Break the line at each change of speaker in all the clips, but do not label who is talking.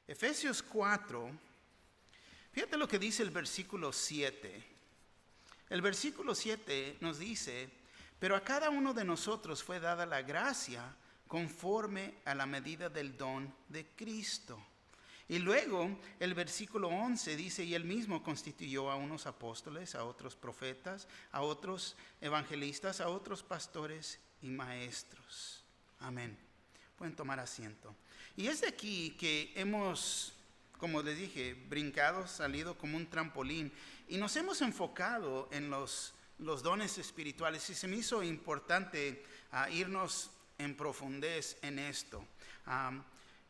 Efesios 4, fíjate lo que dice el versículo 7. El versículo 7 nos dice: pero a cada uno de nosotros fue dada la gracia conforme a la medida del don de Cristo. Y luego el versículo 11 dice: y él mismo constituyó a unos apóstoles, a otros profetas, a otros evangelistas, a otros pastores y maestros. Amén. Pueden tomar asiento. Y es de aquí que hemos, como les dije, brincado, salido como un trampolín, y nos hemos enfocado en los dones espirituales, y se me hizo importante irnos en profundez en esto.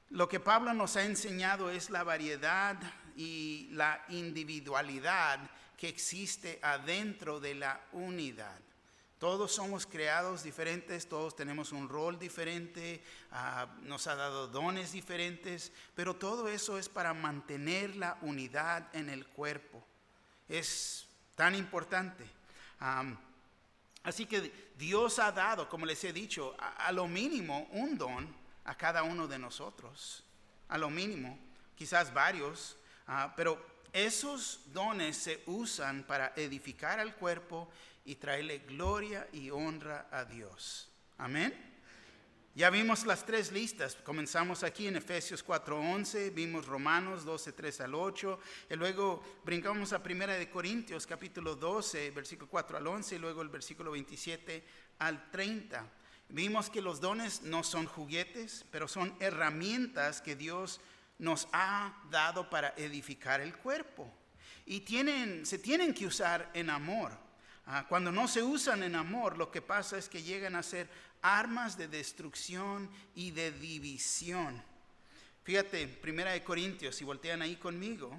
Lo que Pablo nos ha enseñado es la variedad y la individualidad que existe adentro de la unidad. Todos somos creados diferentes, todos tenemos un rol diferente, nos ha dado dones diferentes, pero todo eso es para mantener la unidad en el cuerpo. Es tan importante. Así que Dios ha dado, como les he dicho, a lo mínimo un don a cada uno de nosotros. A lo mínimo, quizás varios, pero esos dones se usan para edificar al cuerpo y traerle gloria y honra a Dios. Amén. Ya vimos las tres listas. Comenzamos aquí en Efesios 4:11, vimos Romanos 12:3 al 8, y luego brincamos a 1 de Corintios capítulo 12, versículo 4 al 11, y luego el versículo 27 al 30. Vimos que los dones no son juguetes, pero son herramientas que Dios nos ha dado para edificar el cuerpo. Y se tienen que usar en amor. Cuando no se usan en amor, lo que pasa es que llegan a ser armas de destrucción y de división. Fíjate, 1 de Corintios, si voltean ahí conmigo,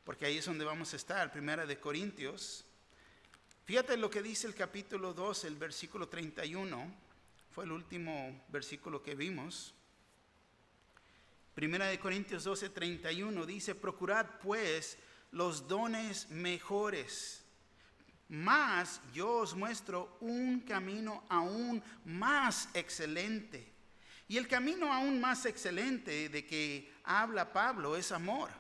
porque ahí es donde vamos a estar, 1 de Corintios. Fíjate lo que dice el capítulo 12, el versículo 31, fue el último versículo que vimos. 1 de Corintios 12, 31 dice: procurad pues los dones mejores, mas yo os muestro un camino aún más excelente. Y el camino aún más excelente de que habla Pablo es amor.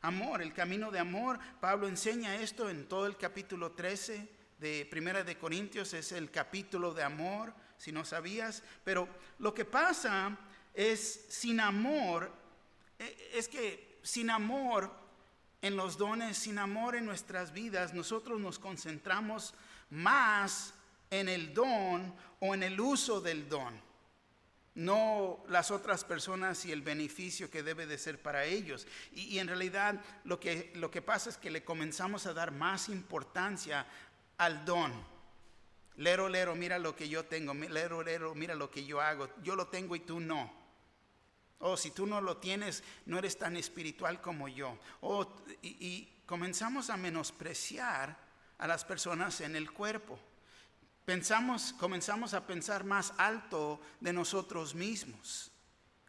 Amor, el camino de amor. Pablo enseña esto en todo el capítulo 13 de 1 de Corintios. Es el capítulo de amor, si no sabías. Pero lo que pasa es sin amor en los dones, sin amor en nuestras vidas, nosotros nos concentramos más en el don o en el uso del don, no las otras personas y el beneficio que debe de ser para ellos. Y en realidad lo que pasa es que le comenzamos a dar más importancia al don. Lero, mira lo que yo tengo. Lero, mira lo que yo hago. Yo lo tengo y tú no. Si tú no lo tienes, no eres tan espiritual como yo. Y comenzamos a menospreciar a las personas en el cuerpo. Comenzamos a pensar más alto de nosotros mismos,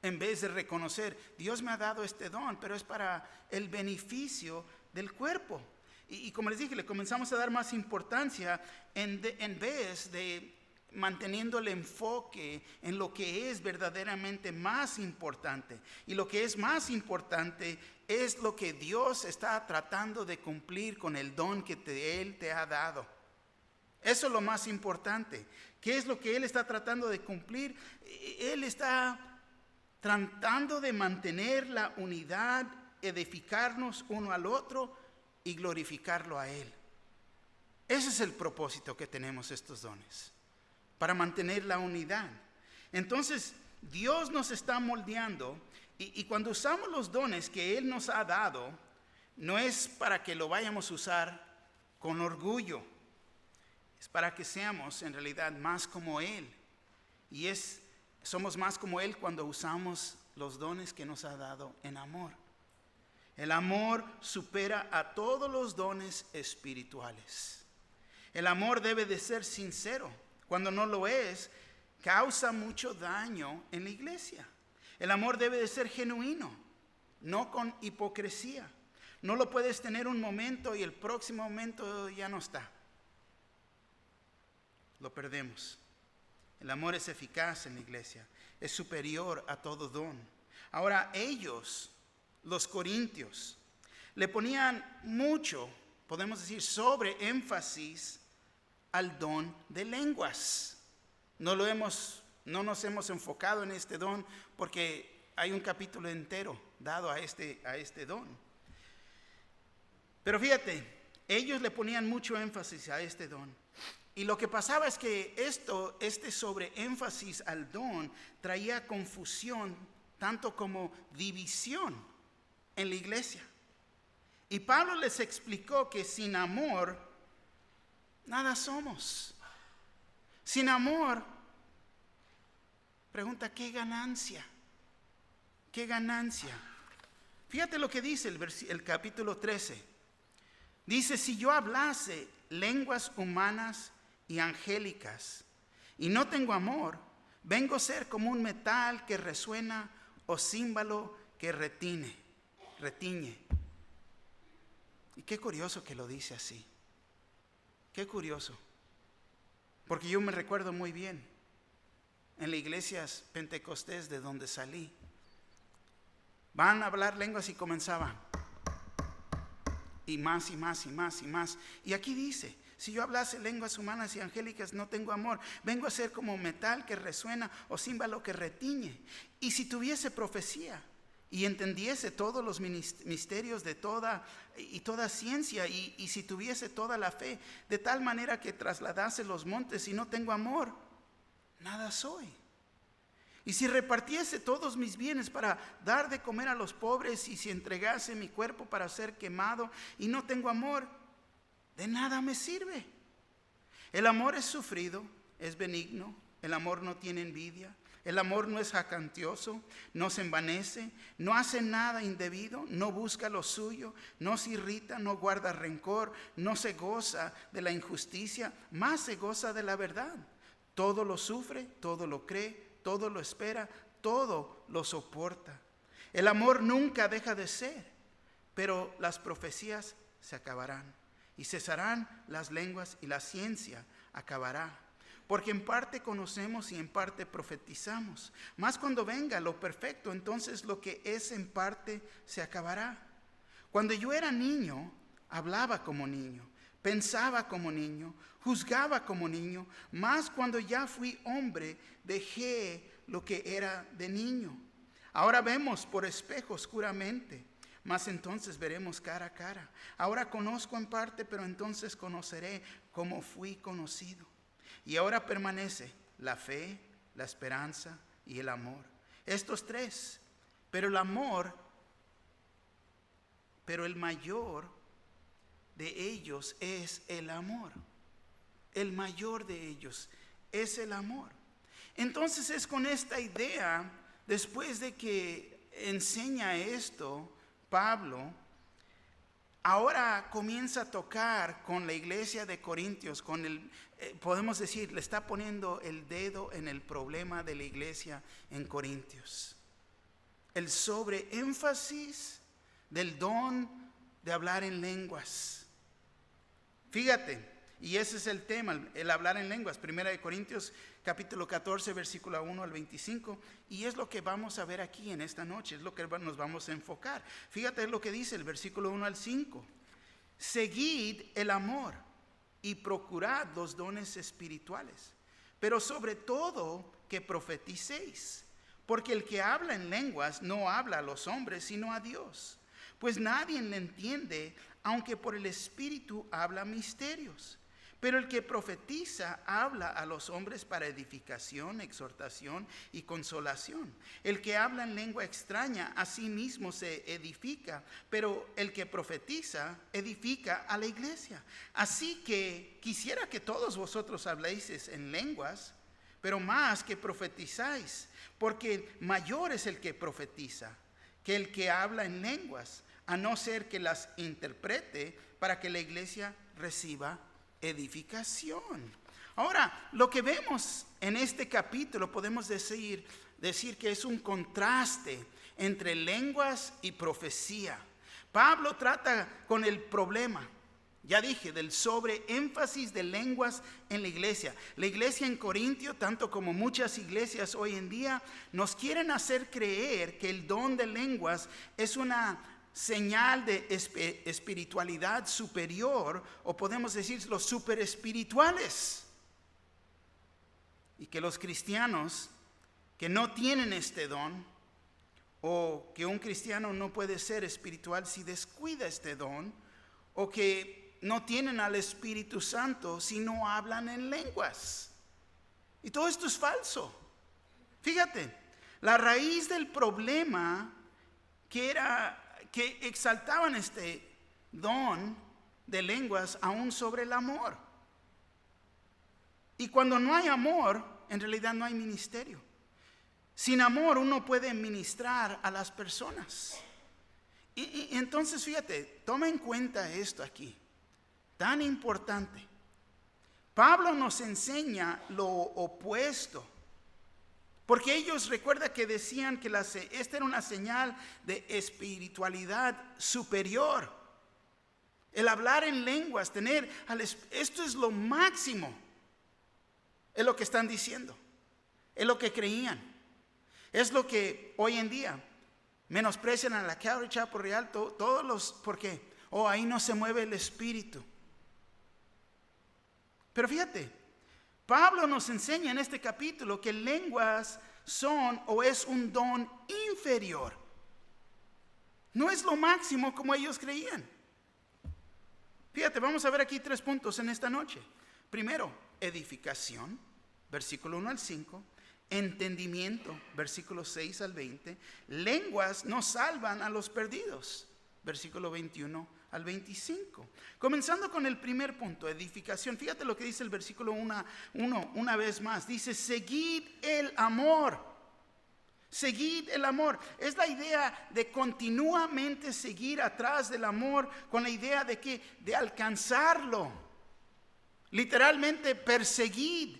en vez de reconocer: Dios me ha dado este don, pero es para el beneficio del cuerpo. Y como les dije, le comenzamos a dar más importancia en vez de manteniendo el enfoque en lo que es verdaderamente más importante. Y lo que es más importante es lo que Dios está tratando de cumplir con el don que Él te ha dado. Eso es lo más importante. ¿Qué es lo que Él está tratando de cumplir? Él está tratando de mantener la unidad, edificarnos uno al otro y glorificarlo a Él. Ese es el propósito que tenemos estos dones, para mantener la unidad. Entonces, Dios nos está moldeando, y cuando usamos los dones que Él nos ha dado, no es para que lo vayamos a usar con orgullo, es para que seamos en realidad más como Él. Y somos más como Él cuando usamos los dones que nos ha dado en amor. El amor supera a todos los dones espirituales. El amor debe de ser sincero. Cuando no lo es, causa mucho daño en la iglesia. El amor debe de ser genuino, no con hipocresía. No lo puedes tener un momento y el próximo momento ya no está. Lo perdemos. El amor es eficaz en la iglesia, es superior a todo don. Ahora ellos, los corintios le ponían mucho, podemos decir, sobre énfasis al don de lenguas. No nos hemos enfocado en este don porque hay un capítulo entero dado a este don. Pero fíjate, ellos le ponían mucho énfasis a este don. Y lo que pasaba es que este sobreénfasis al don traía confusión, tanto como división en la iglesia. Y Pablo les explicó que sin amor, nada somos. Sin amor, pregunta, ¿qué ganancia? ¿Qué ganancia? Fíjate lo que dice el capítulo 13. Dice, si yo hablase lenguas humanas y angélicas y no tengo amor, vengo a ser como un metal que resuena o címbalo que retiñe. Y qué curioso que lo dice así. Qué curioso. Porque yo me recuerdo muy bien en las iglesias pentecostés de donde salí. Van a hablar lenguas y comenzaban. Y más y más y más y más. Y aquí dice, si yo hablase lenguas humanas y angélicas no tengo amor, vengo a ser como metal que resuena o címbalo que retiñe. Y si tuviese profecía y entendiese todos los misterios de toda ciencia y si tuviese toda la fe, de tal manera que trasladase los montes y no tengo amor, nada soy. Y si repartiese todos mis bienes para dar de comer a los pobres y si entregase mi cuerpo para ser quemado y no tengo amor, de nada me sirve. El amor es sufrido, es benigno, el amor no tiene envidia, el amor no es jactancioso, no se envanece, no hace nada indebido, no busca lo suyo, no se irrita, no guarda rencor, no se goza de la injusticia, más se goza de la verdad. Todo lo sufre, todo lo cree, todo lo espera, todo lo soporta. El amor nunca deja de ser, pero las profecías se acabarán y cesarán las lenguas y la ciencia acabará. Porque en parte conocemos y en parte profetizamos. Mas cuando venga lo perfecto, entonces lo que es en parte se acabará. Cuando yo era niño, hablaba como niño, pensaba como niño, juzgaba como niño. Mas cuando ya fui hombre, dejé lo que era de niño. Ahora vemos por espejo oscuramente, mas entonces veremos cara a cara. Ahora conozco en parte, pero entonces conoceré como fui conocido. Y ahora permanece la fe, la esperanza y el amor. Estos tres. Pero el mayor de ellos es el amor. El mayor de ellos es el amor. Entonces es con esta idea, después de que enseña esto, Pablo ahora comienza a tocar con la iglesia de Corintios, podemos decir, le está poniendo el dedo en el problema de la iglesia en Corintios. El sobreénfasis del don de hablar en lenguas. Fíjate, y ese es el tema, el hablar en lenguas. 1 Corintios capítulo 14, versículo 1 al 25. Y es lo que vamos a ver aquí en esta noche, es lo que nos vamos a enfocar. Fíjate lo que dice el versículo 1 al 5. Seguid el amor y procurad los dones espirituales, pero sobre todo que profeticéis. Porque el que habla en lenguas no habla a los hombres, sino a Dios. Pues nadie le entiende, aunque por el Espíritu habla misterios. Pero el que profetiza habla a los hombres para edificación, exhortación y consolación. El que habla en lengua extraña a sí mismo se edifica, pero el que profetiza edifica a la iglesia. Así que quisiera que todos vosotros habléis en lenguas, pero más que profetizáis, porque mayor es el que profetiza que el que habla en lenguas, a no ser que las interprete para que la iglesia reciba edificación. Ahora, lo que vemos en este capítulo podemos decir que es un contraste entre lenguas y profecía. Pablo trata con el problema Ya dije, del sobreénfasis de lenguas en la iglesia. La iglesia en Corintio, tanto como muchas iglesias hoy en día, nos quieren hacer creer que el don de lenguas es una señal de espiritualidad superior, o podemos decir los superespirituales. Y que los cristianos que no tienen este don, o que un cristiano no puede ser espiritual si descuida este don, o que no tienen al Espíritu Santo si no hablan en lenguas. Y todo esto es falso. Fíjate, la raíz del problema que era que exaltaban este don de lenguas aún sobre el amor. Y cuando no hay amor, en realidad no hay ministerio. Sin amor uno puede ministrar a las personas. Y entonces fíjate, toma en cuenta esto aquí, tan importante. Pablo nos enseña lo opuesto, porque ellos, recuerda que decían que esta era una señal de espiritualidad superior. El hablar en lenguas, esto es lo máximo, es lo que están diciendo, es lo que creían, es lo que hoy en día menosprecian a la Calvary Chapel Real, todos los, ¿por qué? Ahí no se mueve el espíritu. Pero fíjate, Pablo nos enseña en este capítulo que lenguas son o es un don inferior. No es lo máximo como ellos creían. Fíjate, vamos a ver aquí 3 puntos en esta noche. Primero, edificación, versículo 1 al 5. Entendimiento, versículos 6 al 20. Lenguas no salvan a los perdidos, versículo 21 al 25. Comenzando con el primer punto, edificación. Fíjate lo que dice el versículo 1 una vez más. Dice, seguid el amor. Seguid el amor. Es la idea de continuamente seguir atrás del amor, con la idea de que de alcanzarlo. Literalmente perseguid.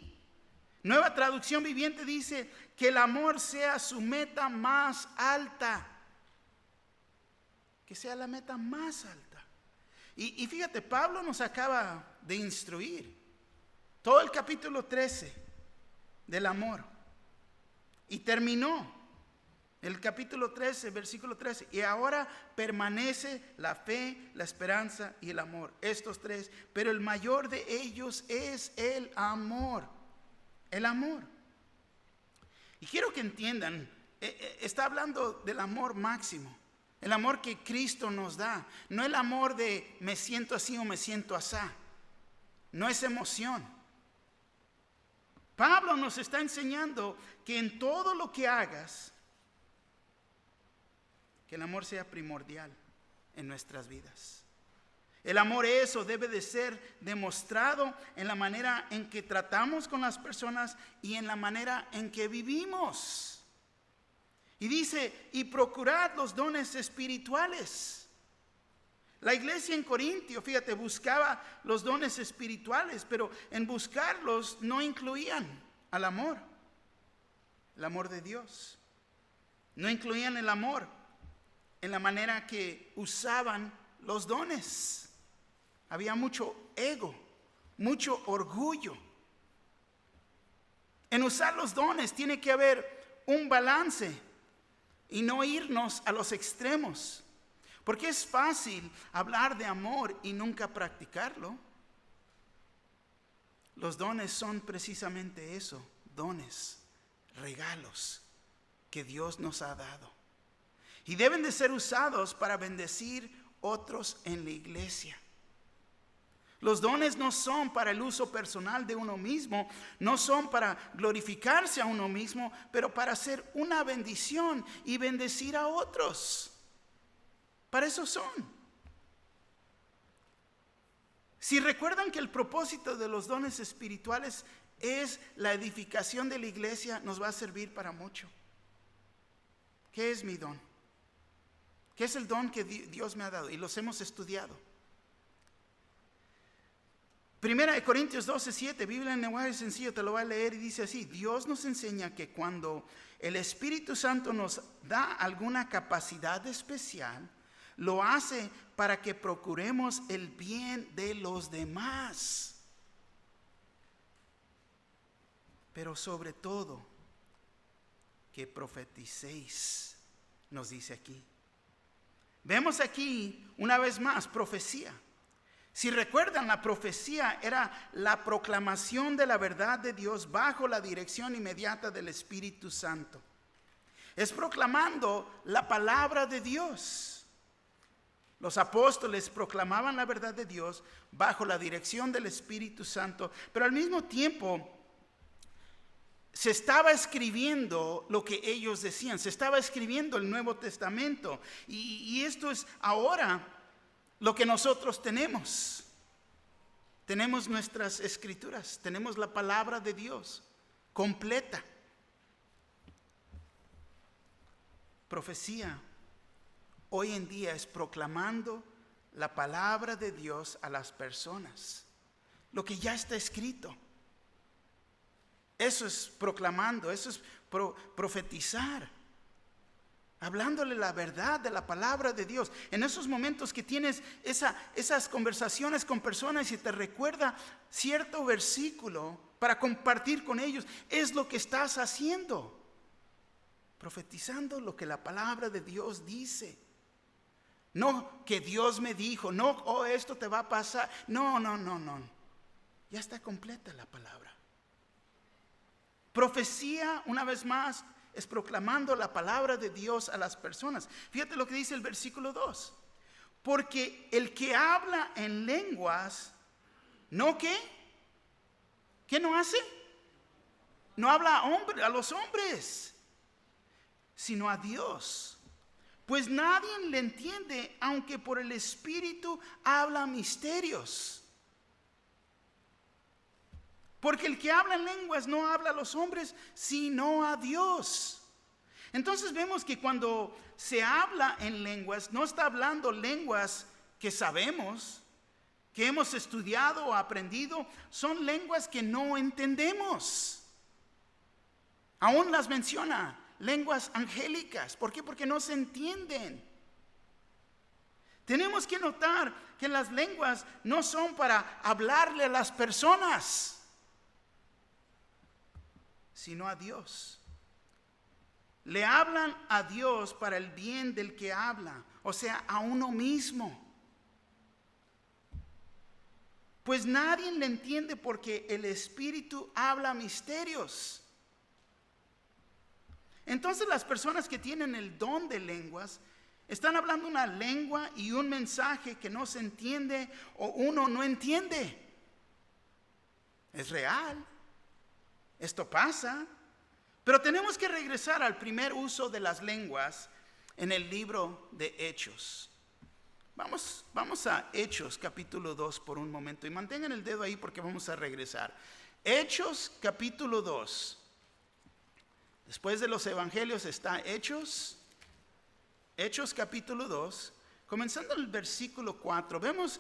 Nueva Traducción Viviente dice que el amor sea su meta más alta. Que sea la meta más alta. Y fíjate, Pablo nos acaba de instruir todo el capítulo 13 del amor. Y terminó el capítulo 13, versículo 13. Y ahora permanece la fe, la esperanza y el amor. Estos 3. Pero el mayor de ellos es el amor. El amor. Y quiero que entiendan, está hablando del amor máximo. El amor que Cristo nos da. No el amor de me siento así o me siento asá. No es emoción. Pablo nos está enseñando que en todo lo que hagas, que el amor sea primordial en nuestras vidas. El amor debe de ser demostrado en la manera en que tratamos con las personas y en la manera en que vivimos. Y dice, y procurad los dones espirituales. La iglesia en Corintio, fíjate, buscaba los dones espirituales, pero en buscarlos no incluían al amor, el amor de Dios. No incluían el amor en la manera que usaban los dones. Había mucho ego, mucho orgullo. En usar los dones tiene que haber un balance y no irnos a los extremos. Porque es fácil hablar de amor y nunca practicarlo. Los dones son precisamente eso, dones, regalos que Dios nos ha dado. Y deben de ser usados para bendecir otros en la iglesia. Los dones no son para el uso personal de uno mismo, no son para glorificarse a uno mismo, pero para hacer una bendición y bendecir a otros. Para eso son. Si recuerdan que el propósito de los dones espirituales es la edificación de la iglesia, nos va a servir para mucho. ¿Qué es mi don? ¿Qué es el don que Dios me ha dado? Y los hemos estudiado. 1 Corintios 12:7, Biblia en lenguaje sencillo, te lo voy a leer y dice así: Dios nos enseña que cuando el Espíritu Santo nos da alguna capacidad especial, lo hace para que procuremos el bien de los demás. Pero sobre todo, que profeticéis, nos dice aquí. Vemos aquí una vez más profecía. Si recuerdan, la profecía era la proclamación de la verdad de Dios bajo la dirección inmediata del Espíritu Santo. Es proclamando la palabra de Dios. Los apóstoles proclamaban la verdad de Dios bajo la dirección del Espíritu Santo, pero al mismo tiempo se estaba escribiendo lo que ellos decían, se estaba escribiendo el Nuevo Testamento. Y esto es ahora lo que nosotros tenemos. Tenemos nuestras escrituras, tenemos la palabra de Dios completa. Profecía hoy en día es proclamando la palabra de Dios a las personas, lo que ya está escrito. Eso es proclamando, eso es profetizar, hablándole la verdad de la palabra de Dios. En esos momentos que tienes esas conversaciones con personas y te recuerda cierto versículo para compartir con ellos, es lo que estás haciendo. Profetizando lo que la palabra de Dios dice. No que Dios me dijo, no, esto te va a pasar. No. Ya está completa la palabra. Profecía, una vez más, es proclamando la palabra de Dios a las personas. Fíjate lo que dice el versículo 2. Porque el que habla en lenguas, ¿no qué? ¿Qué no hace? No habla a los hombres, sino a Dios. Pues nadie le entiende, aunque por el Espíritu habla misterios. Porque el que habla en lenguas no habla a los hombres, sino a Dios. Entonces vemos que cuando se habla en lenguas, no está hablando lenguas que sabemos, que hemos estudiado o aprendido. Son lenguas que no entendemos. Aún las menciona, lenguas angélicas. ¿Por qué? Porque no se entienden. Tenemos que notar que las lenguas no son para hablarle a las personas, sino a Dios. Le hablan a Dios para el bien del que habla, o sea, a uno mismo. Pues nadie le entiende porque el Espíritu habla misterios. Entonces las personas que tienen el don de lenguas están hablando una lengua y un mensaje que no se entiende o uno no entiende. Es real. Esto pasa, pero tenemos que regresar al primer uso de las lenguas en el libro de Hechos. Vamos a Hechos capítulo 2 por un momento y mantengan el dedo ahí porque vamos a regresar. Hechos capítulo 2. Después de los evangelios está Hechos capítulo 2. Comenzando el versículo 4, vemos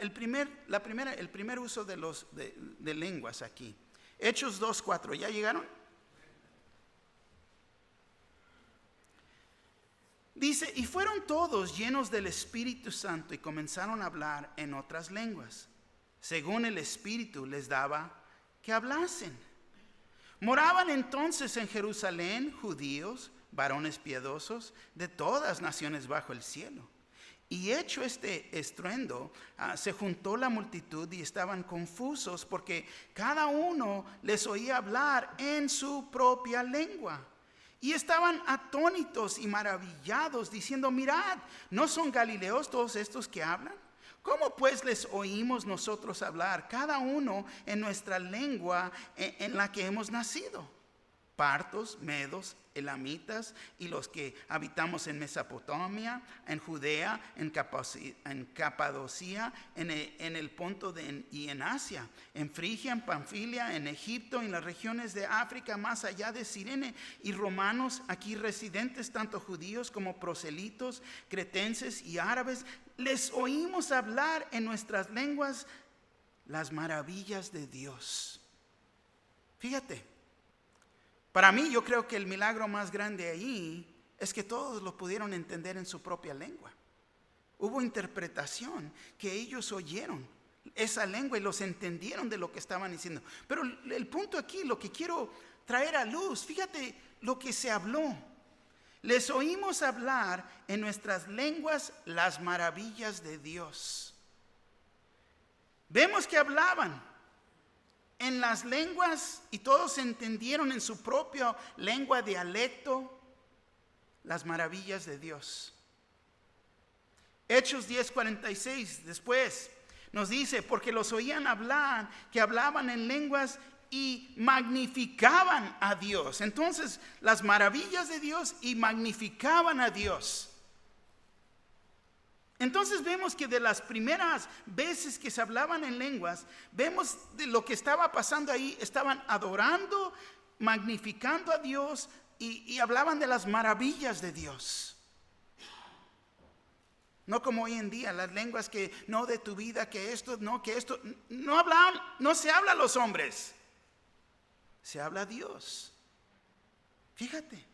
el primer uso de lenguas aquí. Hechos 2:4, ¿ya llegaron? Dice, y fueron todos llenos del Espíritu Santo y comenzaron a hablar en otras lenguas, según el Espíritu les daba que hablasen. Moraban entonces en Jerusalén judíos, varones piadosos, de todas naciones bajo el cielo. Y hecho este estruendo, se juntó la multitud y estaban confusos porque cada uno les oía hablar en su propia lengua. Y estaban atónitos y maravillados, diciendo, mirad, ¿no son galileos todos estos que hablan? ¿Cómo pues les oímos nosotros hablar, cada uno en nuestra lengua en la que hemos nacido? Partos, medos, elamitas y los que habitamos en Mesopotamia, en Judea, en Capadocia, en el Ponto y en Asia, en Frigia, en Panfilia, en Egipto, en las regiones de África, más allá de Cirene, y romanos aquí residentes, tanto judíos como proselitos, cretenses y árabes, les oímos hablar en nuestras lenguas las maravillas de Dios. Fíjate. Para mí, yo creo que el milagro más grande ahí es que todos lo pudieron entender en su propia lengua. Hubo interpretación que ellos oyeron esa lengua y los entendieron de lo que estaban diciendo. Pero el punto aquí, lo que quiero traer a luz, fíjate lo que se habló. Les oímos hablar en nuestras lenguas las maravillas de Dios. Vemos que hablaban en las lenguas y todos entendieron en su propia lengua, dialecto, las maravillas de Dios. Hechos 10:46 después nos dice, porque los oían hablar, que hablaban en lenguas y magnificaban a Dios. Entonces, las maravillas de Dios y magnificaban a Dios. Entonces vemos que de las primeras veces que se hablaban en lenguas, vemos de lo que estaba pasando ahí, estaban adorando, magnificando a Dios y hablaban de las maravillas de Dios. No como hoy en día, las lenguas que no de tu vida, que esto, no hablan, no se habla a los hombres, se habla a Dios. Fíjate,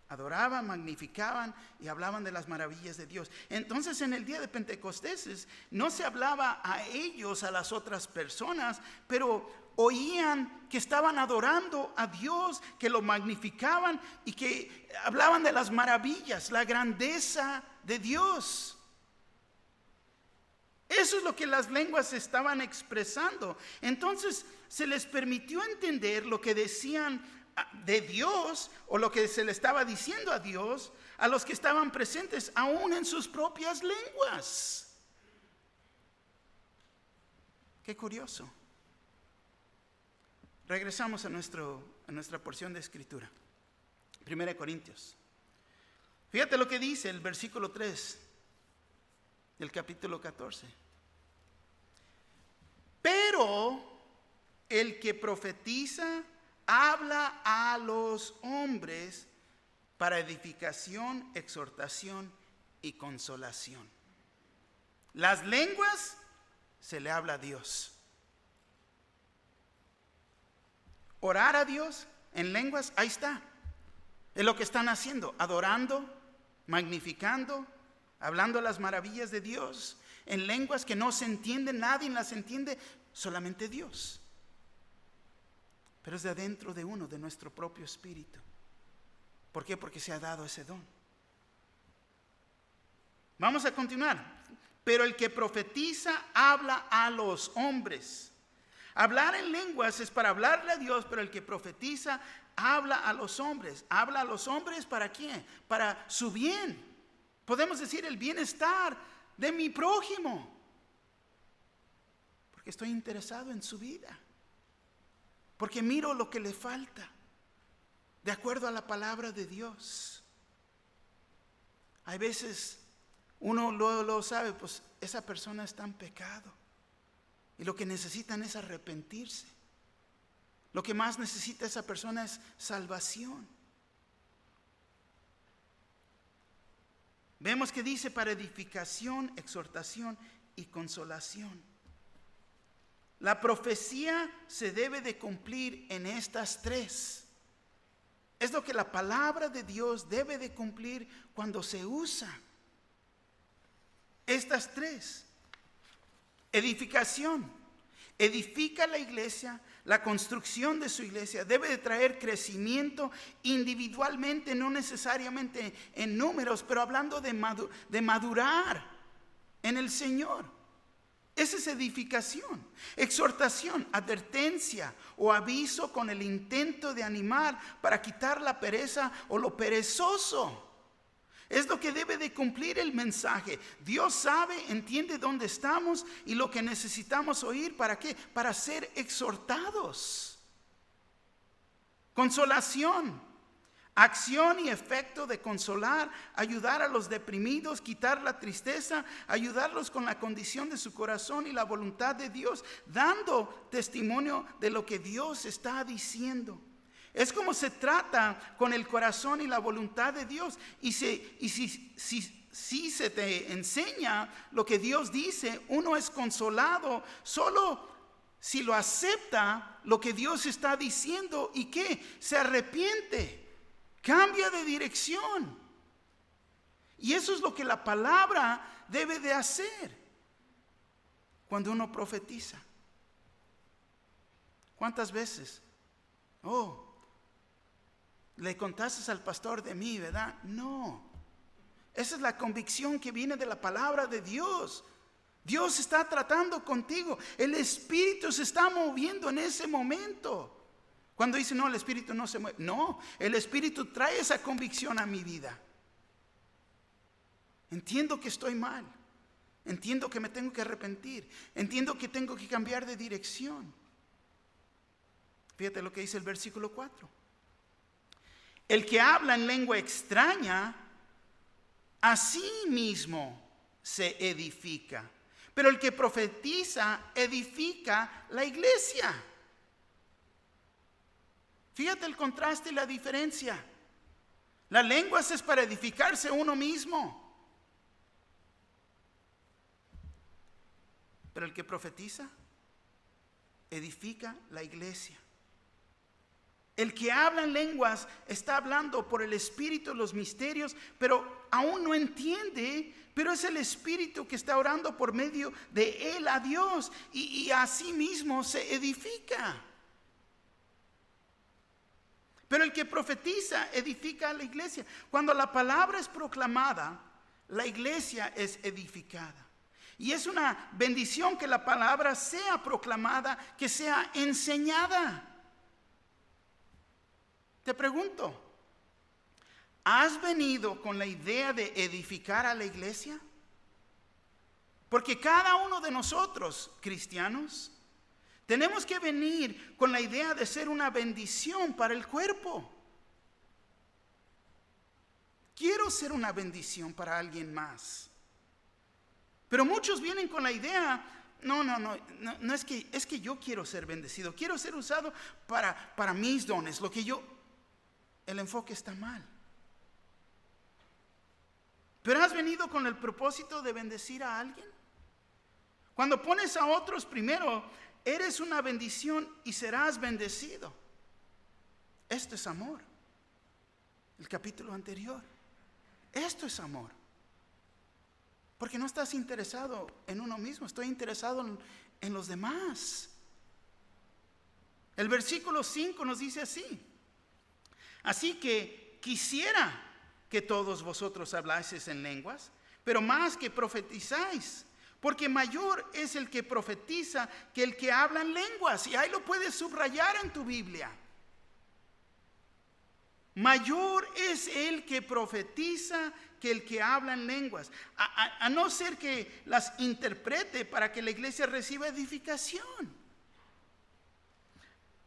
adoraban, magnificaban y hablaban de las maravillas de Dios. Entonces en el día de Pentecostés no se hablaba a ellos, a las otras personas, pero oían que estaban adorando a Dios, que lo magnificaban y que hablaban de las maravillas, la grandeza de Dios. Eso es lo que las lenguas estaban expresando. Entonces se les permitió entender lo que decían de Dios o lo que se le estaba diciendo a Dios a los que estaban presentes, aún en sus propias lenguas. Qué curioso. Regresamos a nuestra porción de escritura. 1 Corintios. Fíjate lo que dice el versículo 3 del capítulo 14. Pero el que profetiza habla a los hombres para edificación, exhortación y consolación. Las lenguas se le habla a Dios. Orar a Dios en lenguas, ahí está. Es lo que están haciendo, adorando, magnificando, hablando las maravillas de Dios en lenguas que no se entienden, nadie las entiende, solamente Dios. Pero es de adentro de uno, de nuestro propio espíritu. ¿Por qué? Porque se ha dado ese don. Vamos a continuar. Pero el que profetiza habla a los hombres. Hablar en lenguas es para hablarle a Dios, pero el que profetiza habla a los hombres. ¿Habla a los hombres para quién? Para su bien. Podemos decir el bienestar de mi prójimo, porque estoy interesado en su vida, porque miro lo que le falta de acuerdo a la palabra de Dios. Hay veces uno lo sabe, pues esa persona está en pecado y lo que necesitan es arrepentirse. Lo que más necesita esa persona es salvación. Vemos que dice para edificación, exhortación y consolación. La profecía se debe de cumplir en estas tres. Es lo que la palabra de Dios debe de cumplir cuando se usa. Estas tres. Edificación. Edifica la iglesia. La construcción de su iglesia debe de traer crecimiento individualmente, no necesariamente en números, pero hablando de madurar en el Señor. Esa es edificación. Exhortación, advertencia o aviso con el intento de animar para quitar la pereza o lo perezoso. Es lo que debe de cumplir el mensaje. Dios sabe, entiende dónde estamos y lo que necesitamos oír. ¿Para qué? Para ser exhortados. Consolación. Acción y efecto de consolar, ayudar a los deprimidos, quitar la tristeza, ayudarlos con la condición de su corazón y la voluntad de Dios, dando testimonio de lo que Dios está diciendo. Es como se trata con el corazón y la voluntad de Dios. Y si se te enseña lo que Dios dice, uno es consolado solo si lo acepta lo que Dios está diciendo y que se arrepiente, cambia de dirección Y eso es lo que la palabra debe de hacer cuando uno profetiza. ¿Cuántas veces? Le contaste al pastor de mí, ¿verdad? No. Esa es la convicción que viene de la palabra de Dios. Dios está tratando contigo. El Espíritu se está moviendo en ese momento. Cuando dice, no, el Espíritu no se mueve. No, el Espíritu trae esa convicción a mi vida. Entiendo que estoy mal. Entiendo que me tengo que arrepentir. Entiendo que tengo que cambiar de dirección. Fíjate lo que dice el versículo 4. El que habla en lengua extraña, a sí mismo se edifica. Pero el que profetiza, edifica la iglesia. Fíjate el contraste y la diferencia. La lengua es para edificarse uno mismo. Pero el que profetiza, edifica la iglesia. El que habla en lenguas está hablando por el Espíritu los misterios, pero aún no entiende, pero es el Espíritu que está orando por medio de él a Dios y a sí mismo se edifica. Pero el que profetiza edifica a la iglesia. Cuando la palabra es proclamada, la iglesia es edificada. Y es una bendición que la palabra sea proclamada, que sea enseñada. Te pregunto, ¿has venido con la idea de edificar a la iglesia? Porque cada uno de nosotros, cristianos, tenemos que venir con la idea de ser una bendición para el cuerpo. Quiero ser una bendición para alguien más. Pero muchos vienen con la idea, no es que yo quiero ser bendecido, quiero ser usado para mis dones, el enfoque está mal. Pero ¿has venido con el propósito de bendecir a alguien? Cuando pones a otros primero, eres una bendición y serás bendecido. Esto es amor. El capítulo anterior. Esto es amor. Porque no estás interesado en uno mismo, estoy interesado en los demás. El versículo 5 nos dice así. Así que quisiera que todos vosotros hablaseis en lenguas, pero más que profetizáis, porque mayor es el que profetiza que el que habla en lenguas. Y ahí lo puedes subrayar en tu Biblia. Mayor es el que profetiza que el que habla en lenguas, a no ser que las interprete para que la iglesia reciba edificación.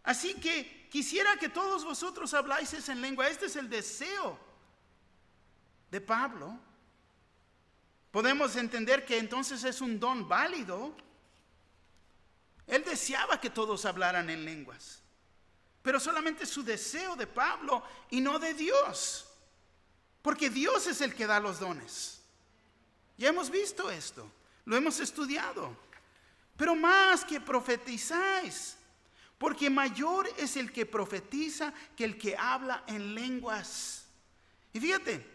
Así que quisiera que todos vosotros habláis en lengua. Este es el deseo de Pablo. Podemos entender que entonces es un don válido. Él deseaba que todos hablaran en lenguas, pero solamente su deseo de Pablo y no de Dios. Porque Dios es el que da los dones. Ya hemos visto esto, lo hemos estudiado. Pero más que profetizáis, porque mayor es el que profetiza que el que habla en lenguas. Y fíjate,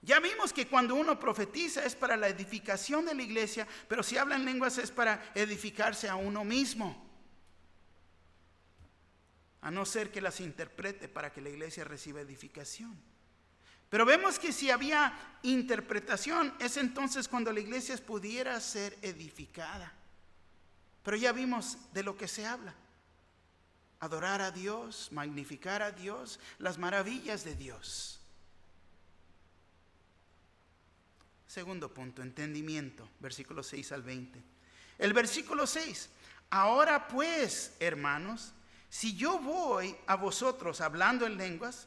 ya vimos que cuando uno profetiza es para la edificación de la iglesia, pero si habla en lenguas es para edificarse a uno mismo. A no ser que las interprete para que la iglesia reciba edificación. Pero vemos que si había interpretación, es entonces cuando la iglesia pudiera ser edificada. Pero ya vimos de lo que se habla. Adorar a Dios, magnificar a Dios, las maravillas de Dios. Segundo punto, entendimiento, versículos 6 al 20. El versículo 6, ahora pues, hermanos, si yo voy a vosotros hablando en lenguas,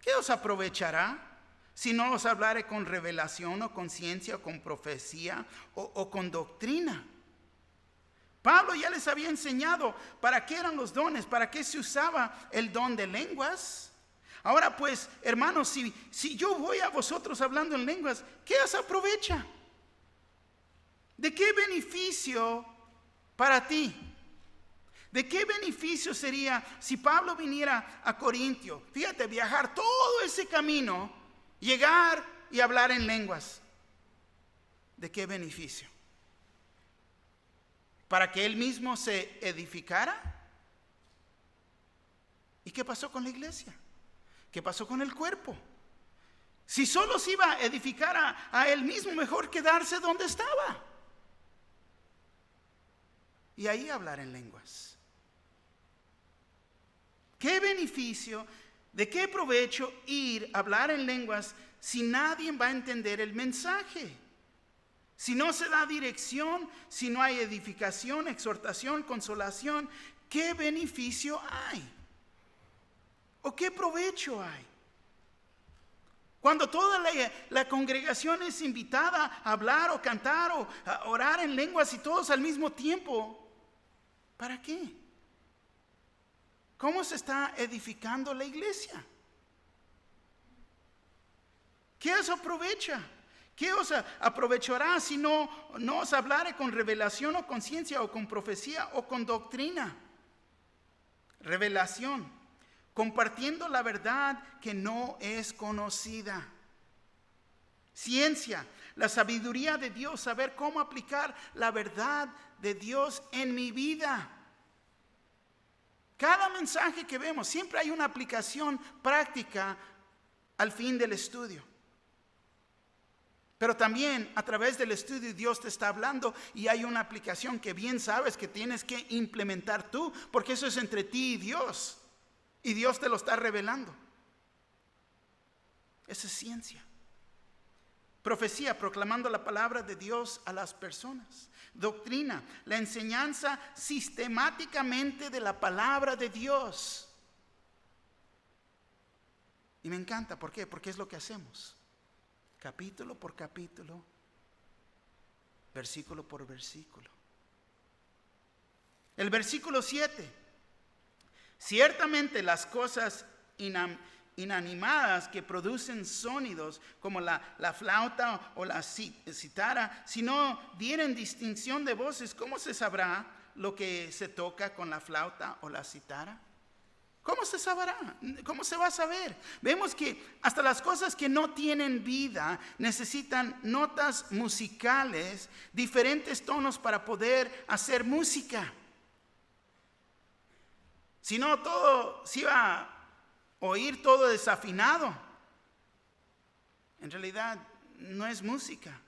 ¿qué os aprovechará? Si no os hablare con revelación o con ciencia o con profecía o con doctrina. Pablo ya les había enseñado para qué eran los dones, para qué se usaba el don de lenguas. Ahora pues, hermanos, si yo voy a vosotros hablando en lenguas, ¿qué os aprovecha? ¿De qué beneficio para ti? ¿De qué beneficio sería si Pablo viniera a Corintio? Fíjate, viajar todo ese camino, llegar y hablar en lenguas. ¿De qué beneficio? ¿Para que él mismo se edificara? ¿Y qué pasó con la iglesia? ¿Qué pasó con el cuerpo? Si solo se iba a edificar a él mismo, mejor quedarse donde estaba. Y ahí hablar en lenguas. ¿Qué beneficio, de qué provecho ir a hablar en lenguas si nadie va a entender el mensaje? Si no se da dirección, si no hay edificación, exhortación, consolación, ¿qué beneficio hay? ¿O qué provecho hay? Cuando toda la congregación es invitada a hablar o cantar o a orar en lenguas y todos al mismo tiempo, ¿para qué? ¿Cómo se está edificando la iglesia? ¿Qué os aprovecha? ¿Qué os aprovechará si no os hablare con revelación o con ciencia o con profecía o con doctrina? Revelación, compartiendo la verdad que no es conocida. Ciencia, la sabiduría de Dios, saber cómo aplicar la verdad de Dios en mi vida. Cada mensaje que vemos, siempre hay una aplicación práctica al fin del estudio. Pero también a través del estudio Dios te está hablando y hay una aplicación que bien sabes que tienes que implementar tú, porque eso es entre ti y Dios. Y Dios te lo está revelando. Esa es ciencia. Profecía, proclamando la palabra de Dios a las personas. Doctrina, la enseñanza sistemáticamente de la palabra de Dios. Y me encanta, ¿por qué? Porque es lo que hacemos. Capítulo por capítulo, versículo por versículo. El versículo 7. Ciertamente las cosas inanimadas que producen sonidos como la flauta o la cítara, si no dieren distinción de voces, ¿cómo se sabrá lo que se toca con la flauta o la cítara? ¿Cómo se sabrá? ¿Cómo se va a saber? Vemos que hasta las cosas que no tienen vida necesitan notas musicales, diferentes tonos para poder hacer música. Si no, todo se iba a oír todo desafinado. En realidad no es música.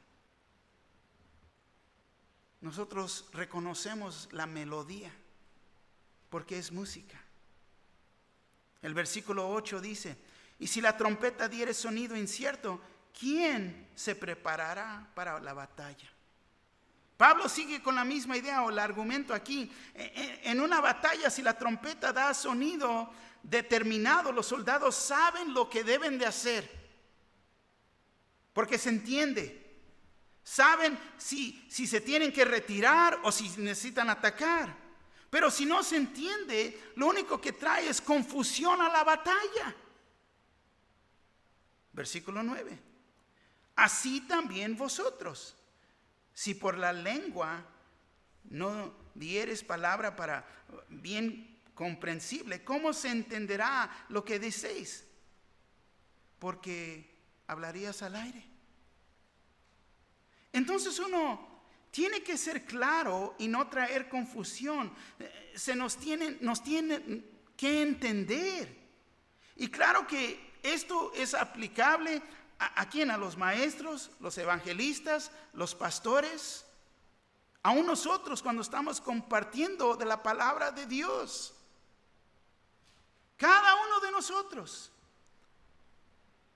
Nosotros reconocemos la melodía porque es música. El versículo 8 dice, y si la trompeta diere sonido incierto, ¿quién se preparará para la batalla? Pablo sigue con la misma idea o el argumento aquí. En una batalla, si la trompeta da sonido determinado, los soldados saben lo que deben de hacer. Porque se entiende. Saben si se tienen que retirar o si necesitan atacar. Pero si no se entiende, lo único que trae es confusión a la batalla. Versículo 9. Así también vosotros, si por la lengua no dieres palabra para bien comprensible, ¿cómo se entenderá lo que decéis? Porque hablarías al aire. Entonces uno tiene que ser claro y no traer confusión. Nos tiene que entender. Y claro que esto es aplicable ¿a quién? A los maestros, los evangelistas, los pastores. Aún nosotros cuando estamos compartiendo de la palabra de Dios. Cada uno de nosotros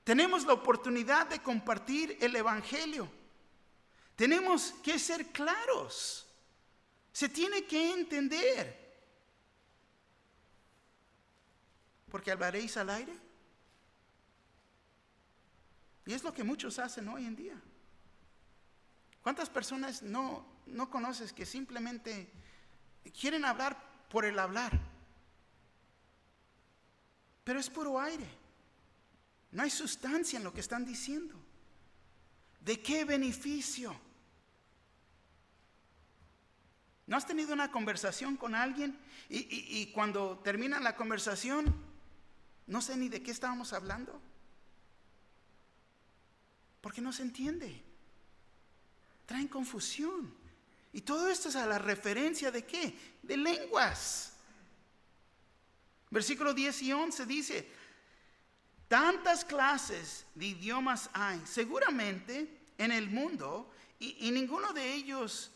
tenemos la oportunidad de compartir el evangelio. Tenemos que ser claros. Se tiene que entender. Porque hablaréis al aire. Y es lo que muchos hacen hoy en día. ¿Cuántas personas no conoces que simplemente quieren hablar por el hablar? Pero es puro aire. No hay sustancia en lo que están diciendo. ¿De qué beneficio? ¿No has tenido una conversación con alguien y cuando termina la conversación no sé ni de qué estábamos hablando? Porque no se entiende. Traen confusión. Y todo esto es a la referencia de ¿qué? De lenguas. Versículo 10 y 11 dice: tantas clases de idiomas hay seguramente en el mundo y ninguno de ellos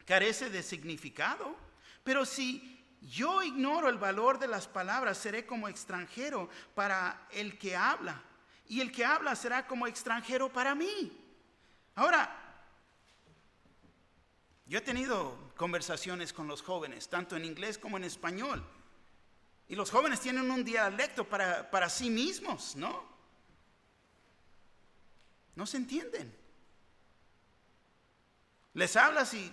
carece de significado. Pero si yo ignoro el valor de las palabras, seré como extranjero para el que habla, y el que habla será como extranjero para mí. Ahora, yo he tenido conversaciones con los jóvenes, tanto en inglés como en español. Y los jóvenes tienen un dialecto para sí mismos, ¿no? No se entienden. Les hablas y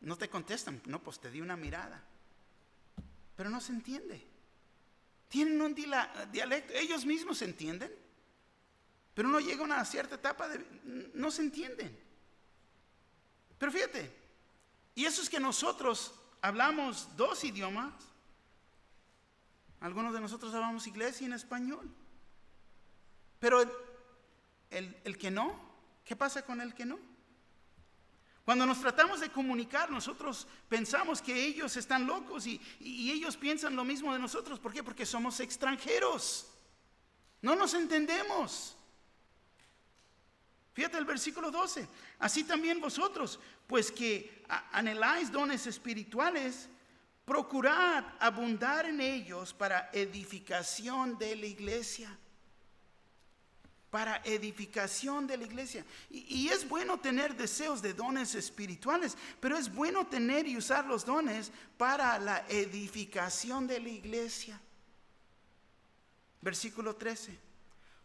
no te contestan. No, pues te di una mirada. Pero no se entiende. Tienen un dialecto. Ellos mismos se entienden. Pero no llegan a una cierta etapa no se entienden. Pero fíjate, y eso es que nosotros hablamos 2 idiomas. Algunos de nosotros hablamos inglés y en español. Pero el que no, ¿qué pasa con el que no? Cuando nos tratamos de comunicar, nosotros pensamos que ellos están locos y ellos piensan lo mismo de nosotros. ¿Por qué? Porque somos extranjeros. No nos entendemos. Fíjate el versículo 12. Así también vosotros, pues que anheláis dones espirituales, procurad abundar en ellos para edificación de la iglesia. Para edificación de la iglesia. Y es bueno tener deseos de dones espirituales, pero es bueno tener y usar los dones para la edificación de la iglesia. Versículo 13.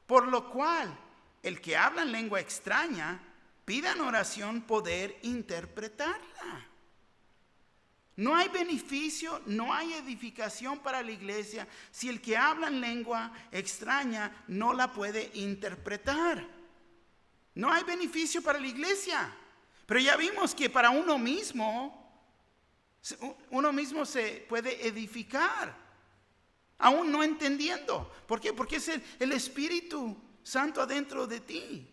Por lo cual, el que habla en lengua extraña, pida en oración poder interpretarla. No hay beneficio, no hay edificación para la iglesia si el que habla en lengua extraña no la puede interpretar. No hay beneficio para la iglesia. Pero ya vimos que para uno mismo se puede edificar, aún no entendiendo. ¿Por qué? Porque es el Espíritu Santo adentro de ti.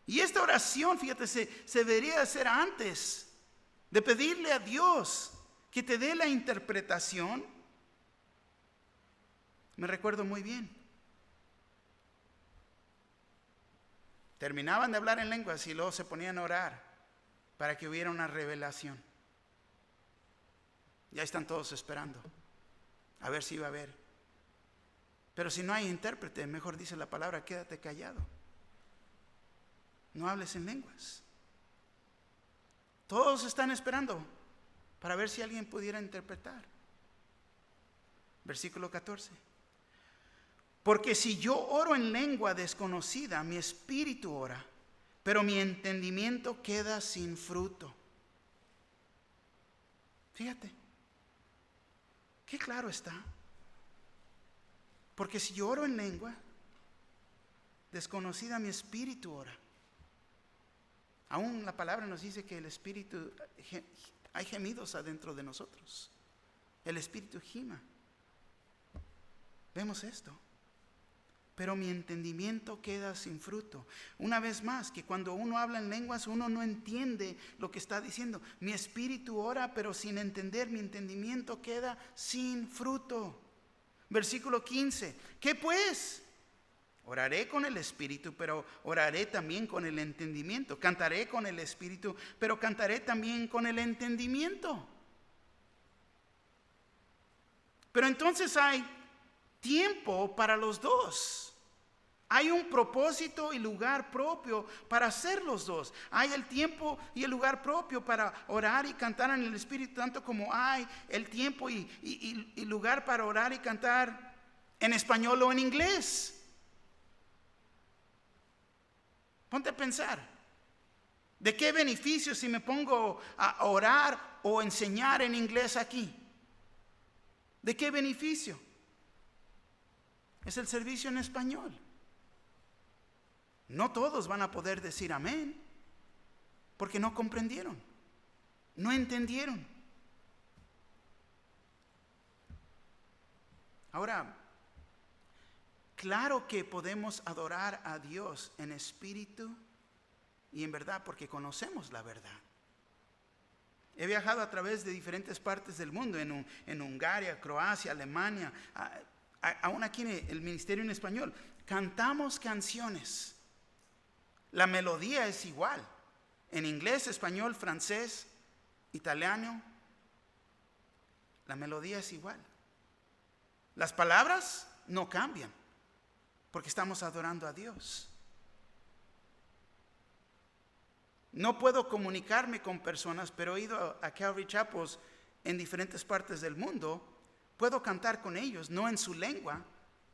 Y esta oración, fíjate, se debería hacer antes de pedirle a Dios que te dé la interpretación. Me recuerdo muy bien. Terminaban de hablar en lenguas y luego se ponían a orar para que hubiera una revelación. Ya están todos esperando a ver si iba a haber. Pero si no hay intérprete, mejor dice la palabra, quédate callado. No hables en lenguas. Todos están esperando para ver si alguien pudiera interpretar. Versículo 14. Porque si yo oro en lengua desconocida, mi espíritu ora, pero mi entendimiento queda sin fruto. Fíjate, qué claro está. Porque si yo oro en lengua desconocida, mi espíritu ora. Aún la palabra nos dice que el espíritu, hay gemidos adentro de nosotros. El espíritu gima. Vemos esto. Pero mi entendimiento queda sin fruto. Una vez más, que cuando uno habla en lenguas, uno no entiende lo que está diciendo. Mi espíritu ora, pero sin entender, mi entendimiento queda sin fruto. Versículo 15. ¿Qué pues? Oraré con el espíritu, pero oraré también con el entendimiento. Cantaré con el espíritu, pero cantaré también con el entendimiento. Pero entonces hay tiempo para los dos. Hay un propósito y lugar propio para hacer los dos. Hay el tiempo y el lugar propio para orar y cantar en el espíritu, tanto como hay el tiempo y lugar para orar y cantar en español o en inglés. Ponte a pensar, ¿de qué beneficio si me pongo a orar o enseñar en inglés aquí? ¿De qué beneficio? Es el servicio en español. No todos van a poder decir amén, porque no comprendieron, no entendieron. Ahora, Claro que podemos adorar a Dios en espíritu y en verdad, porque conocemos la verdad. He viajado a través de diferentes partes del mundo, en Hungría, Croacia, Alemania, aún aquí en el ministerio en español. Cantamos canciones. La melodía es igual. En inglés, español, francés, italiano, la melodía es igual. Las palabras no cambian, porque estamos adorando a Dios. No puedo comunicarme con personas, pero he ido a Calvary Chapels en diferentes partes del mundo. Puedo cantar con ellos, no en su lengua,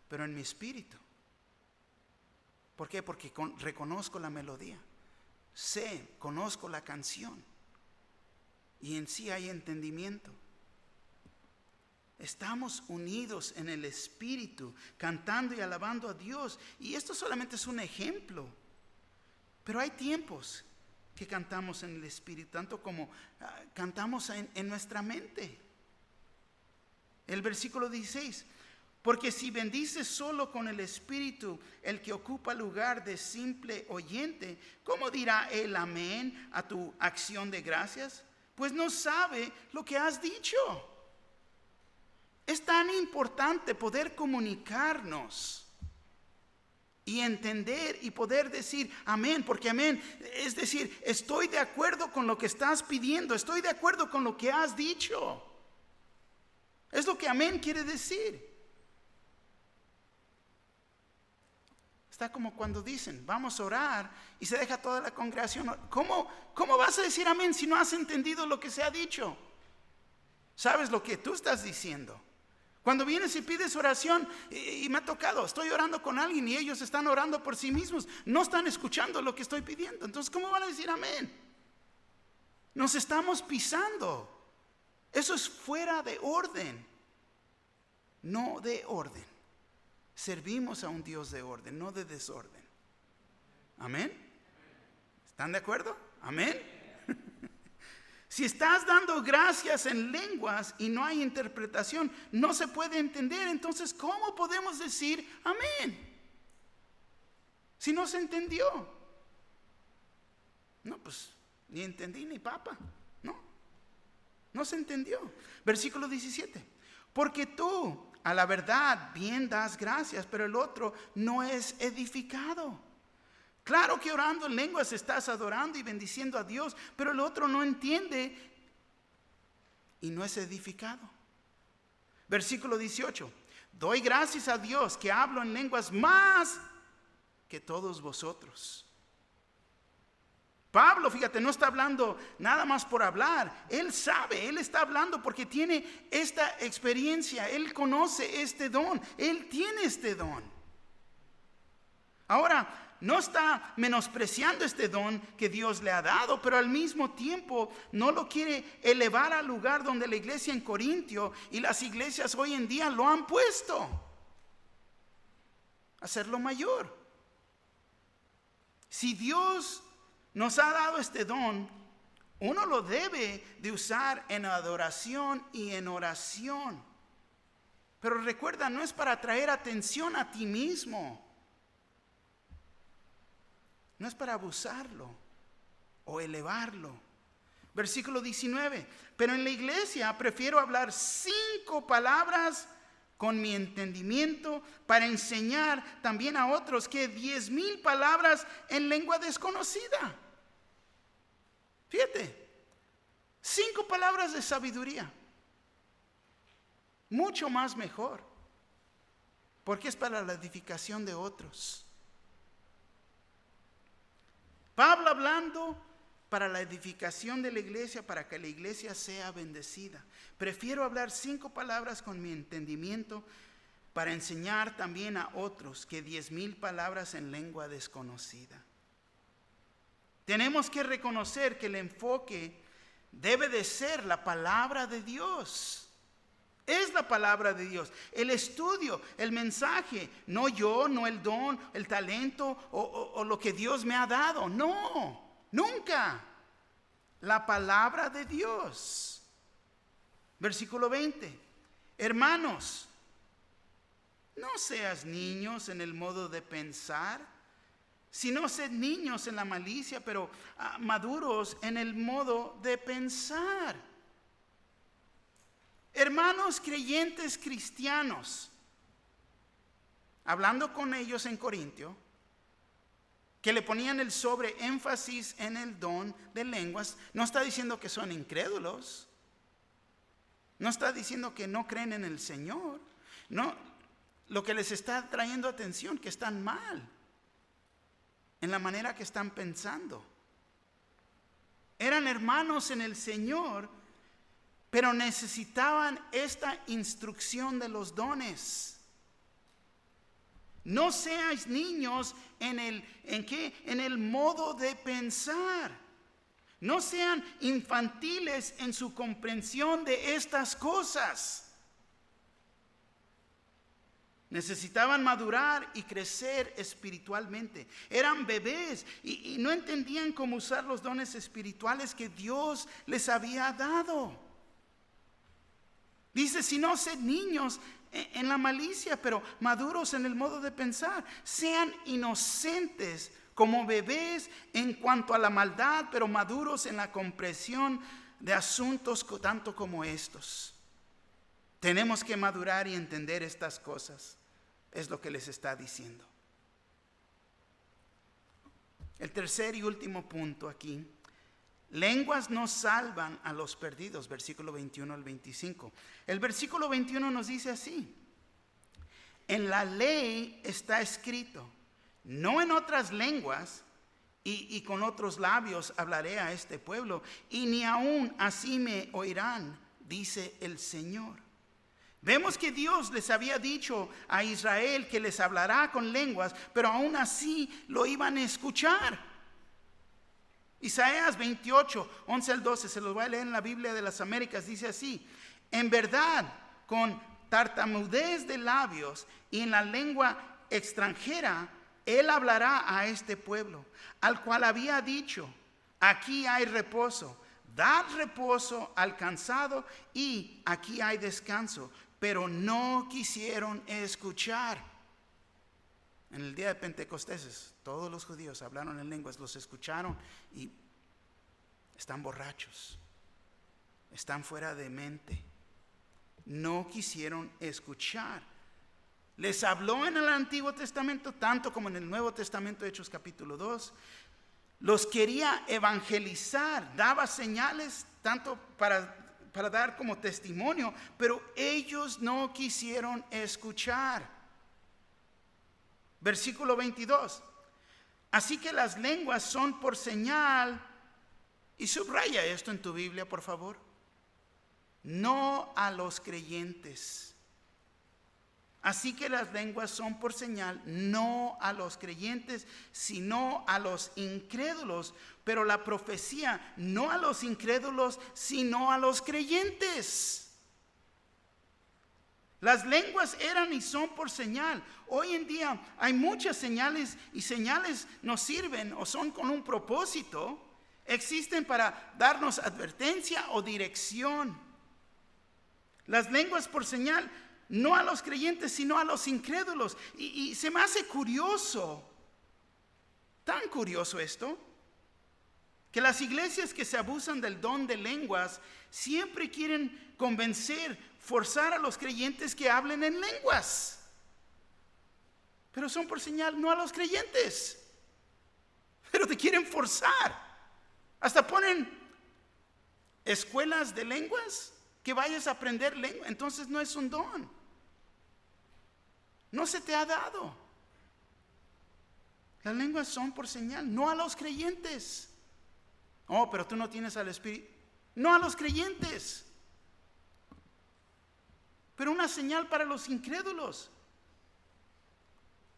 pero en mi espíritu. ¿Por qué? Porque reconozco la melodía. Conozco la canción. Y en sí hay entendimiento. Estamos unidos en el espíritu, cantando y alabando a Dios. Y esto solamente es un ejemplo. Pero hay tiempos que cantamos en el espíritu, tanto como cantamos en nuestra mente. El versículo 16. Porque si bendices solo con el espíritu el que ocupa lugar de simple oyente, ¿cómo dirá él amén a tu acción de gracias? Pues no sabe lo que has dicho. Es tan importante poder comunicarnos y entender y poder decir amén, porque amén es decir, estoy de acuerdo con lo que estás pidiendo, estoy de acuerdo con lo que has dicho. Es lo que amén quiere decir. Está como cuando dicen, vamos a orar y se deja toda la congregación. ¿Cómo vas a decir amén si no has entendido lo que se ha dicho? ¿Sabes lo que tú estás diciendo? Cuando vienes y pides oración, y me ha tocado, estoy orando con alguien y ellos están orando por sí mismos, no están escuchando lo que estoy pidiendo. Entonces, ¿cómo van a decir amén? Nos estamos pisando. Eso es fuera de orden, no de orden. Servimos a un Dios de orden, no de desorden. Amén. ¿Están de acuerdo? Amén. Si estás dando gracias en lenguas y no hay interpretación, no se puede entender. Entonces, ¿cómo podemos decir amén? Si no se entendió. No, pues ni entendí ni papa. No se entendió. Versículo 17. Porque tú a la verdad bien das gracias, pero el otro no es edificado. Claro que orando en lenguas estás adorando y bendiciendo a Dios, pero el otro no entiende y no es edificado. Versículo 18. Doy gracias a Dios que hablo en lenguas más que todos vosotros. Pablo, fíjate, no está hablando nada más por hablar. Él sabe, él está hablando porque tiene esta experiencia. Él conoce este don, él tiene este don. Ahora, no está menospreciando este don que Dios le ha dado, pero al mismo tiempo no lo quiere elevar al lugar donde la iglesia en Corintio y las iglesias hoy en día lo han puesto. Hacerlo mayor. Si Dios nos ha dado este don, uno lo debe de usar en adoración y en oración. Pero recuerda, no es para atraer atención a ti mismo. No es para abusarlo o elevarlo. Versículo 19. Pero en la iglesia prefiero hablar 5 palabras con mi entendimiento para enseñar también a otros que 10,000 palabras en lengua desconocida. Fíjate, 5 palabras de sabiduría. Mucho más mejor. Porque es para la edificación de otros. Pablo hablando para la edificación de la iglesia, para que la iglesia sea bendecida. Prefiero hablar 5 palabras con mi entendimiento para enseñar también a otros que 10,000 palabras en lengua desconocida. Tenemos que reconocer que el enfoque debe de ser la palabra de Dios. Es la palabra de Dios, el estudio, el mensaje, no yo, no el don, el talento o lo que Dios me ha dado. No, nunca. La palabra de Dios. Versículo 20. Hermanos, No seas niños en el modo de pensar, sino sed niños en la malicia, pero maduros en el modo de pensar. Hermanos creyentes cristianos, hablando con ellos en Corintio, que le ponían el sobre énfasis en el don de lenguas, no está diciendo que son incrédulos, no está diciendo que no creen en el Señor, no, lo que les está trayendo atención, que están mal en la manera que están pensando. Eran hermanos en el Señor, pero necesitaban esta instrucción de los dones. No seáis niños en el modo de pensar. No sean infantiles en su comprensión de estas cosas. Necesitaban madurar y crecer espiritualmente. Eran bebés y no entendían cómo usar los dones espirituales que Dios les había dado. Dice, si no, sed niños en la malicia, pero maduros en el modo de pensar. Sean inocentes como bebés en cuanto a la maldad, pero maduros en la comprensión de asuntos tanto como estos. Tenemos que madurar y entender estas cosas. Es lo que les está diciendo. El tercer y último punto aquí. Lenguas no salvan a los perdidos, versículo 21 al 25. El versículo 21 nos dice así: en la ley está escrito, no en otras lenguas y con otros labios hablaré a este pueblo, y ni aún así me oirán, dice el Señor. Vemos que Dios les había dicho a Israel que les hablará con lenguas, pero aún así lo iban a escuchar. Isaías 28, 11 al 12, se los voy a leer en la Biblia de las Américas, dice así: en verdad, con tartamudez de labios y en la lengua extranjera, Él hablará a este pueblo, al cual había dicho, aquí hay reposo, dad reposo al cansado y aquí hay descanso. Pero no quisieron escuchar. En el día de Pentecostés, todos los judíos hablaron en lenguas, los escucharon y están borrachos, están fuera de mente. No quisieron escuchar. Les habló en el Antiguo Testamento, tanto como en el Nuevo Testamento, Hechos capítulo 2. Los quería evangelizar, daba señales tanto para dar como testimonio, pero ellos no quisieron escuchar. Versículo 22. Así que las lenguas son por señal, y subraya esto en tu Biblia, por favor, no a los creyentes. Así que las lenguas son por señal, no a los creyentes, sino a los incrédulos. Pero la profecía, no a los incrédulos, sino a los creyentes. Las lenguas eran y son por señal. Hoy en día hay muchas señales y señales nos sirven o son con un propósito. Existen para darnos advertencia o dirección. Las lenguas por señal, no a los creyentes, sino a los incrédulos. Y se me hace curioso, tan curioso esto, que las iglesias que se abusan del don de lenguas siempre quieren convencer, forzar a los creyentes que hablen en lenguas. Pero son por señal, no a los creyentes. Pero te quieren forzar. Hasta ponen escuelas de lenguas, que vayas a aprender lengua. Entonces no es un don. No se te ha dado. Las lenguas son por señal, no a los creyentes. Oh, pero tú no tienes al Espíritu. No a los creyentes. Pero una señal para los incrédulos.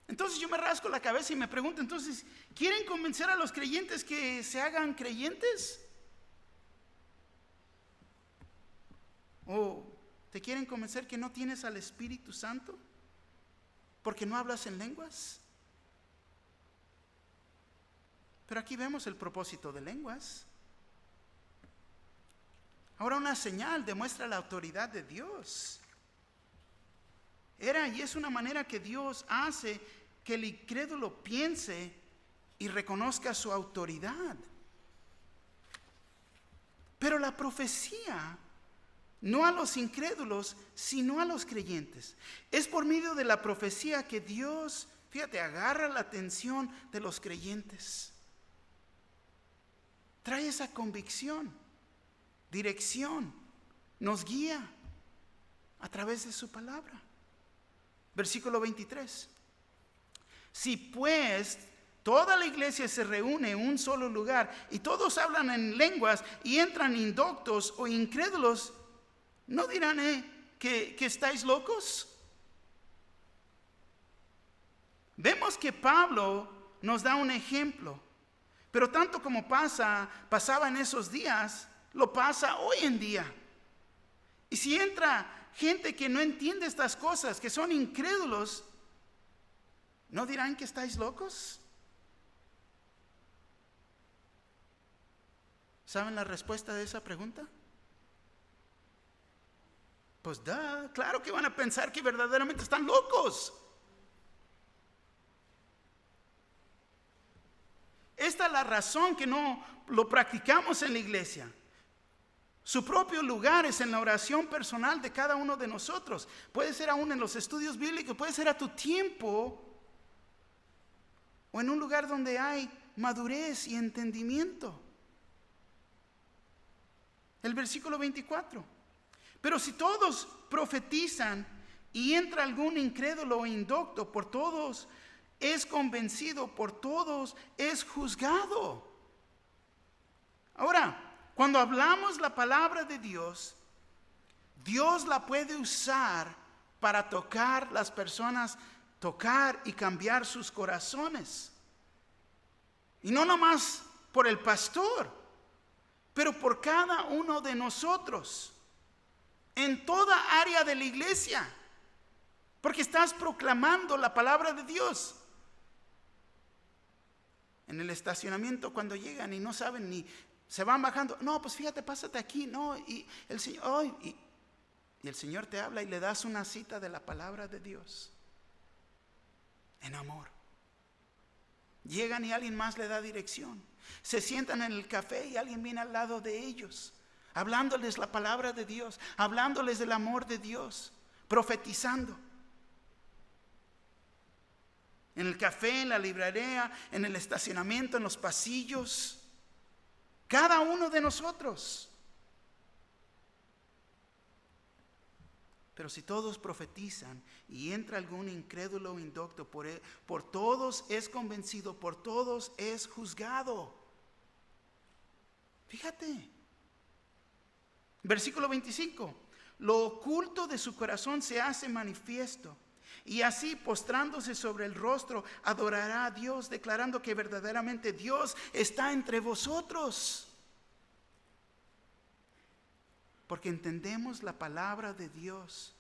Entonces yo me rasco la cabeza y me pregunto, entonces, ¿quieren convencer a los creyentes que se hagan creyentes? ¿O te quieren convencer que no tienes al Espíritu Santo? ¿Porque no hablas en lenguas? Pero aquí vemos el propósito de lenguas. Ahora una señal demuestra la autoridad de Dios. Era y es una manera que Dios hace que el incrédulo piense y reconozca su autoridad. Pero la profecía, no a los incrédulos, sino a los creyentes. Es por medio de la profecía que Dios, fíjate, agarra la atención de los creyentes. Trae esa convicción, dirección, nos guía a través de su palabra. Versículo 23. Si pues toda la iglesia se reúne en un solo lugar y todos hablan en lenguas y entran indoctos o incrédulos, ¿no dirán que estáis locos? Vemos que Pablo nos da un ejemplo, pero tanto como pasaba en esos días, lo pasa hoy en día. Y si entra gente que no entiende estas cosas, que son incrédulos, ¿no dirán que estáis locos? ¿Saben la respuesta de esa pregunta? Pues claro que van a pensar que verdaderamente están locos. Esta es la razón que no lo practicamos en la iglesia. Su propio lugar es en la oración personal de cada uno de nosotros. Puede ser aún en los estudios bíblicos, puede ser a tu tiempo o en un lugar donde hay madurez y entendimiento. El versículo 24. Pero si todos profetizan y entra algún incrédulo o indocto, por todos es convencido, por todos es juzgado. Ahora, cuando hablamos la palabra de Dios, Dios la puede usar para tocar las personas, tocar y cambiar sus corazones. Y no nomás por el pastor, pero por cada uno de nosotros, en toda área de la iglesia, porque estás proclamando la palabra de Dios. En el estacionamiento cuando llegan y no saben ni, se van bajando, no, pues fíjate, pásate aquí, no, y el Señor, y el Señor te habla y le das una cita de la palabra de Dios, en amor. Llegan y alguien más le da dirección. Se sientan en el café y alguien viene al lado de ellos, hablándoles la palabra de Dios, hablándoles del amor de Dios, profetizando. En el café, en la librería, en el estacionamiento, en los pasillos. Cada uno de nosotros. Pero si todos profetizan y entra algún incrédulo o indocto, por todos es convencido, por todos es juzgado. Fíjate. Versículo 25. Lo oculto de su corazón se hace manifiesto. Y así, postrándose sobre el rostro, adorará a Dios, declarando que verdaderamente Dios está entre vosotros. Porque entendemos la palabra de Dios,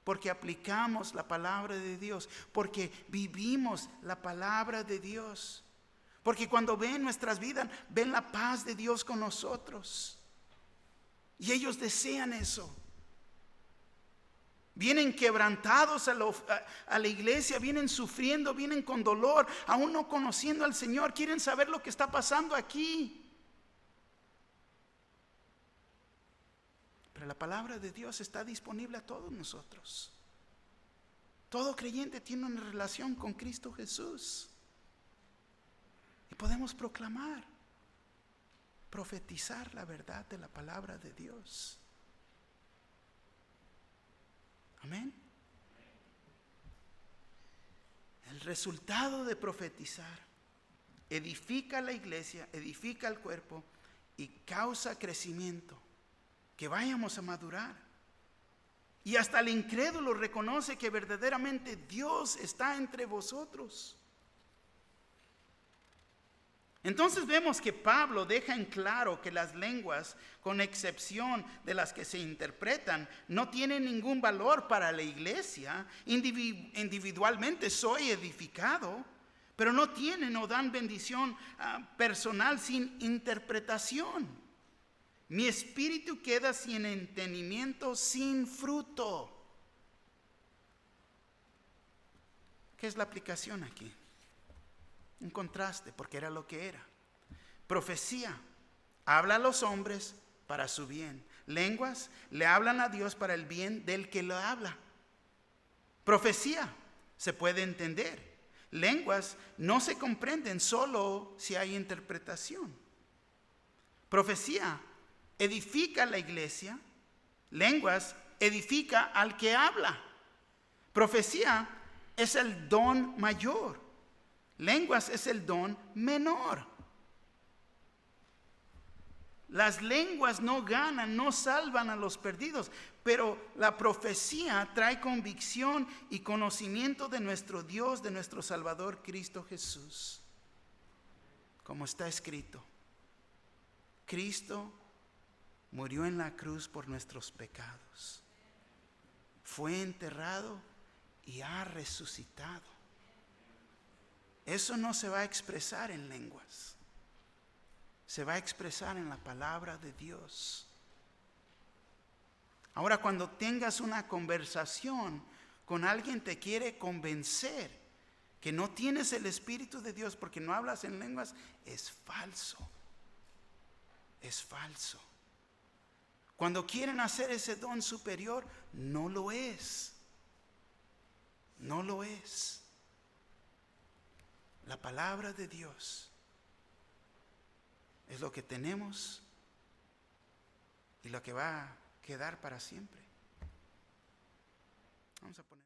porque aplicamos la palabra de Dios, porque vivimos la palabra de Dios, porque cuando ven nuestras vidas, ven la paz de Dios con nosotros. Y ellos desean eso. Vienen quebrantados a la iglesia, vienen sufriendo, vienen con dolor, aún no conociendo al Señor, quieren saber lo que está pasando aquí. Pero la palabra de Dios está disponible a todos nosotros. Todo creyente tiene una relación con Cristo Jesús. Y podemos proclamar, profetizar la verdad de la palabra de Dios. Amén. El resultado de profetizar edifica la iglesia, edifica el cuerpo y causa crecimiento, que vayamos a madurar. Y hasta el incrédulo reconoce que verdaderamente Dios está entre vosotros. Entonces vemos que Pablo deja en claro que las lenguas, con excepción de las que se interpretan, no tienen ningún valor para la iglesia. Individualmente soy edificado, pero no tienen o dan bendición personal sin interpretación. Mi espíritu queda sin entendimiento, sin fruto. ¿Qué es la aplicación aquí? Un contraste, porque era lo que era. Profecía, habla a los hombres para su bien. Lenguas, le hablan a Dios para el bien del que lo habla. Profecía, se puede entender. Lenguas no se comprenden solo si hay interpretación. Profecía edifica la iglesia. Lenguas edifica al que habla. Profecía es el don mayor. Lenguas es el don menor. Las lenguas no ganan, no salvan a los perdidos, pero la profecía trae convicción y conocimiento de nuestro Dios, de nuestro Salvador Cristo Jesús. Como está escrito, Cristo murió en la cruz por nuestros pecados. Fue enterrado y ha resucitado. Eso no se va a expresar en lenguas. Se va a expresar en la palabra de Dios. Ahora, cuando tengas una conversación con alguien, te quiere convencer que no tienes el Espíritu de Dios porque no hablas en lenguas, es falso. Es falso. Cuando quieren hacer ese don superior, no lo es. No lo es. La palabra de Dios es lo que tenemos y lo que va a quedar para siempre. Vamos a poner